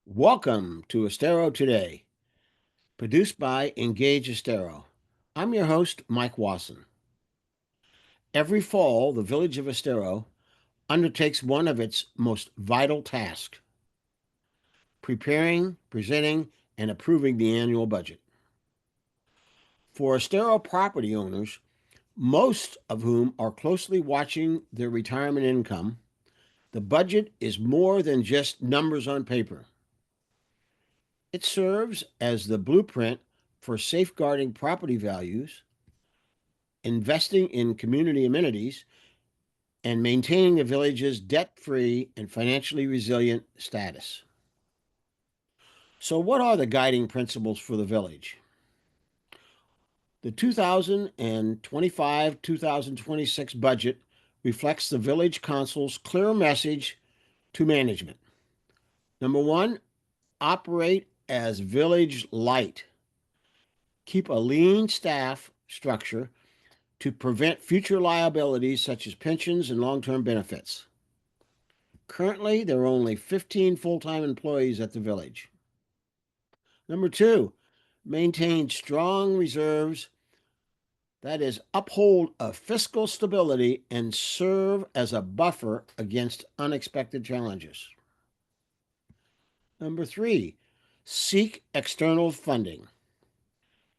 Welcome to Estero Today, produced by Engage Estero. I'm your host, Mike Wasson. Every fall, the Village of Estero undertakes one of its most vital tasks: preparing, presenting, and approving the annual budget. For Estero property owners, most of whom are closely watching their retirement income, the budget is more than just numbers on paper. It serves as the blueprint for safeguarding property values, investing in community amenities, and maintaining the village's debt-free and financially resilient status. So, what are the guiding principles for the village? The 2025-2026 budget reflects the Village Council's clear message to management. Number one, operate as village light. Keep a lean staff structure to prevent future liabilities such as pensions and long-term benefits. Currently, there are only 15 full-time employees at the village. Number two, maintain strong reserves, that is, uphold a fiscal stability and serve as a buffer against unexpected challenges. Number three, seek external funding.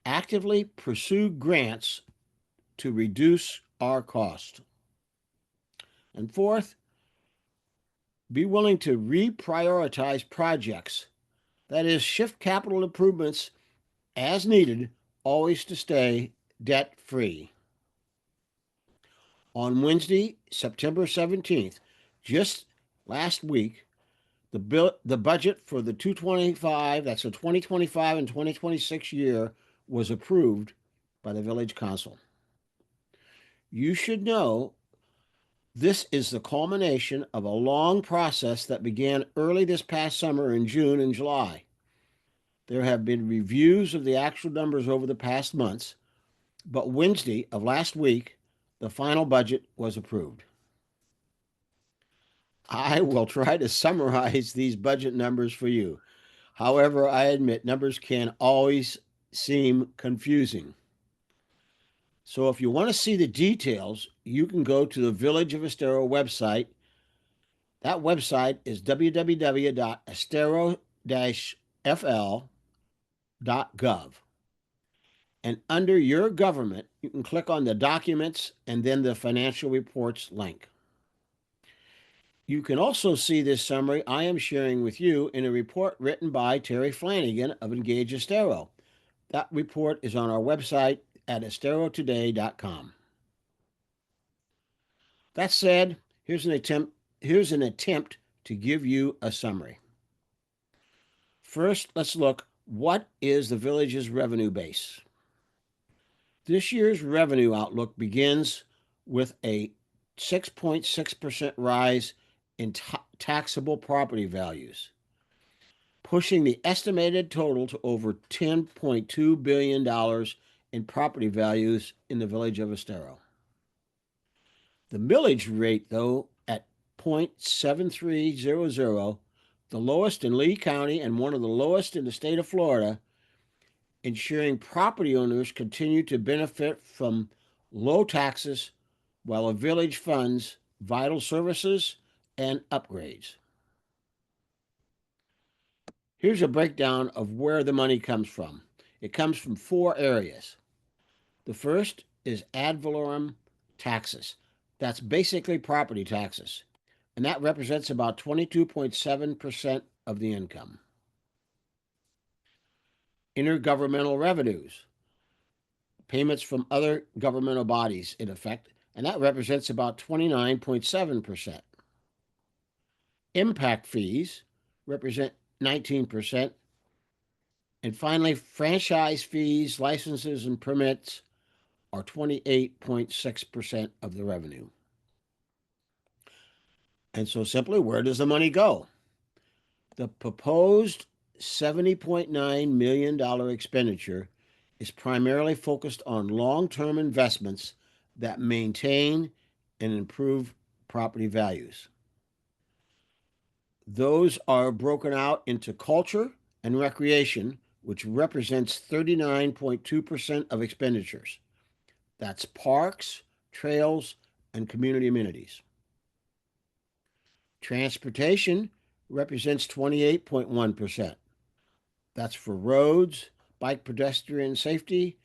Actively pursue grants to reduce our cost. And fourth, be willing to reprioritize projects, that is, shift capital improvements as needed, always to stay debt-free. On Wednesday, September 17th, just last week, the budget for the 2025 and 2026 year, was approved by the Village Council. You should know this is the culmination of a long process that began early this past summer in June and July. There have been reviews of the actual numbers over the past months, but Wednesday of last week, the final budget was approved. I will try to summarize these budget numbers for you. However, I admit numbers can always seem confusing. So if you want to see the details, you can go to the Village of Estero website. That website is www.estero-fl.gov. And under your government, you can click on the documents and then the financial reports link. You can also see this summary I am sharing with you in a report written by Terry Flanagan of Engage Estero. That report is on our website at esterotoday.com. That said, here's an attempt to give you a summary. First, let's look, what is the village's revenue base? This year's revenue outlook begins with a 6.6% rise in taxable property values, pushing the estimated total to over $10.2 billion in property values in the Village of Estero. The millage rate, though, at 0.7300, the lowest in Lee County and one of the lowest in the state of Florida, ensuring property owners continue to benefit from low taxes while the village funds vital services and upgrades. Here's a breakdown of where the money comes from. It comes from four areas. The first is ad valorem taxes. That's basically property taxes, and that represents about 22.7% of the income. Intergovernmental revenues, payments from other governmental bodies in effect, and that represents about 29.7%. Impact fees represent 19%. And finally, franchise fees, licenses, and permits are 28.6% of the revenue. And so simply, where does the money go? The proposed $70.9 million expenditure is primarily focused on long-term investments that maintain and improve property values. Those are broken out into culture and recreation, which represents 39.2% of expenditures. That's parks, trails, and community amenities. Transportation represents 28.1%. That's for roads, bike pedestrian safety,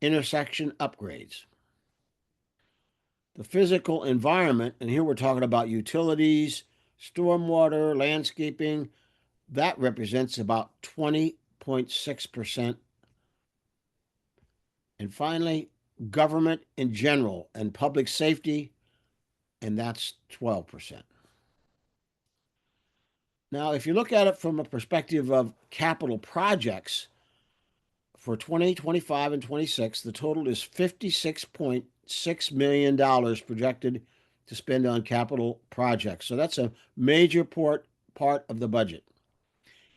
intersection upgrades. The physical environment, and here we're talking about utilities, stormwater, landscaping, that represents about 20.6%. And finally, government in general and public safety, and that's 12%. Now, if you look at it from a perspective of capital projects for 2025 and 26, the total is $56.6 million projected to spend on capital projects. So that's a major part of the budget.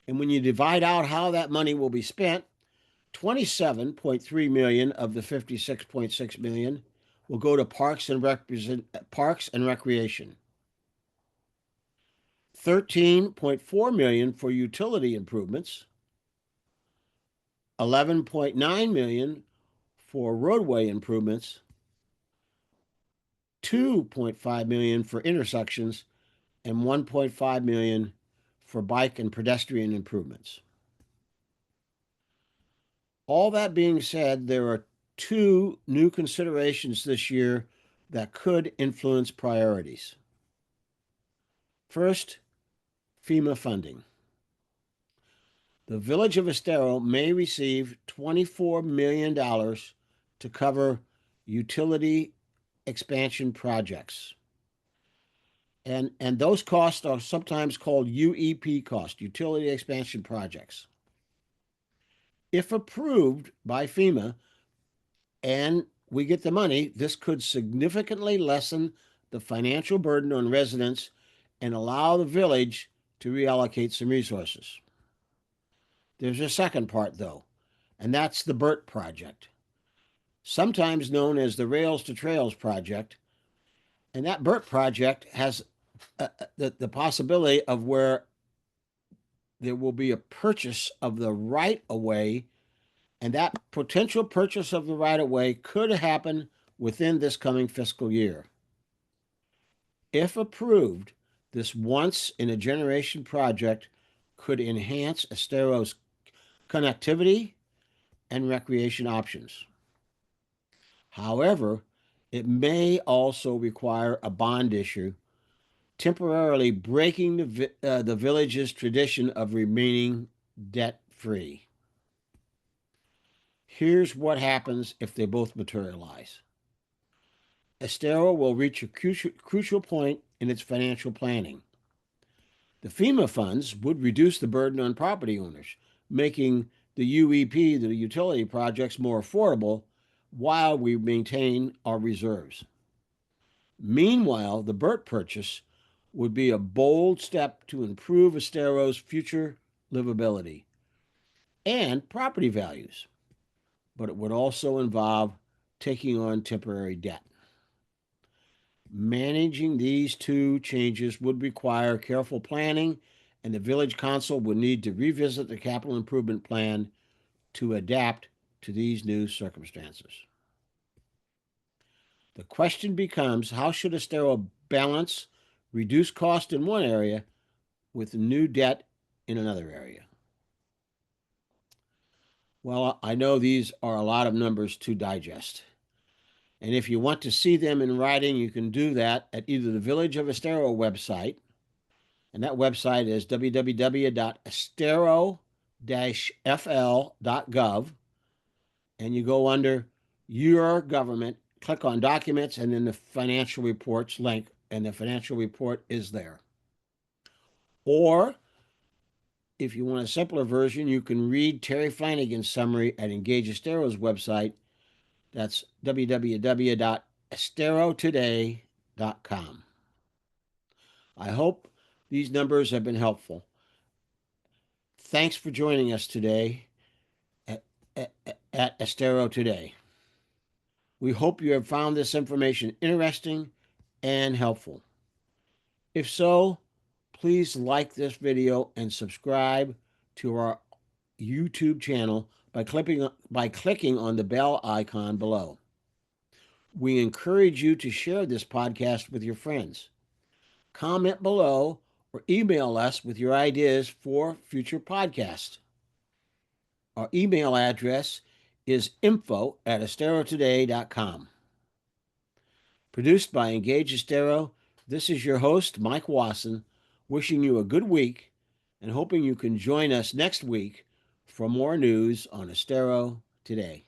And when you divide out how that money will be spent, 27.3 million of the 56.6 million will go to parks and recreation. 13.4 million for utility improvements, 11.9 million for roadway improvements, 2.5 million for intersections, and 1.5 million for bike and pedestrian improvements. All that being said, there are two new considerations this year that could influence priorities. First, FEMA funding. The Village of Estero may receive $24 million to cover utility expansion projects. And those costs are sometimes called UEP costs, utility expansion projects. If approved by FEMA and we get the money, this could significantly lessen the financial burden on residents and allow the village to reallocate some resources. There's a second part, though, and that's the BERT project, sometimes known as the Rails to Trails project. And that BERT project has the possibility of where there will be a purchase of the right-of-way, and that potential purchase of the right-of-way could happen within this coming fiscal year. If approved, this once-in-a-generation project could enhance Estero's connectivity and recreation options. However, it may also require a bond issue, temporarily breaking the village's tradition of remaining debt-free. Here's what happens if they both materialize. Estero will reach a crucial point in its financial planning. The FEMA funds would reduce the burden on property owners, making the UEP, the utility projects, more affordable while we maintain our reserves. Meanwhile, the BERT purchase would be a bold step to improve Estero's future livability and property values, but it would also involve taking on temporary debt. Managing these two changes would require careful planning, and the village council would need to revisit the capital improvement plan to adapt to these new circumstances. The question becomes, how should Estero balance reduced cost in one area with new debt in another area? Well, I know these are a lot of numbers to digest. And if you want to see them in writing, you can do that at either the Village of Estero website, and that website is www.estero-fl.gov, and you go under Your Government, click on Documents, and then the Financial Reports link, and the financial report is there. Or if you want a simpler version, you can read Terry Flanagan's summary at Engage Estero's website. That's www.esterotoday.com. I hope these numbers have been helpful. Thanks for joining us today at Estero Today. We hope you have found this information interesting and helpful. If so, Please like this video and subscribe to our YouTube channel by clicking on the bell icon below. We encourage you to share this podcast with your friends. Comment below or email us with your ideas for future podcasts. Our email address is info@esterotoday.com. Produced by Engage Estero, this is your host, Mike Wasson, wishing you a good week and hoping you can join us next week for more news on Estero Today.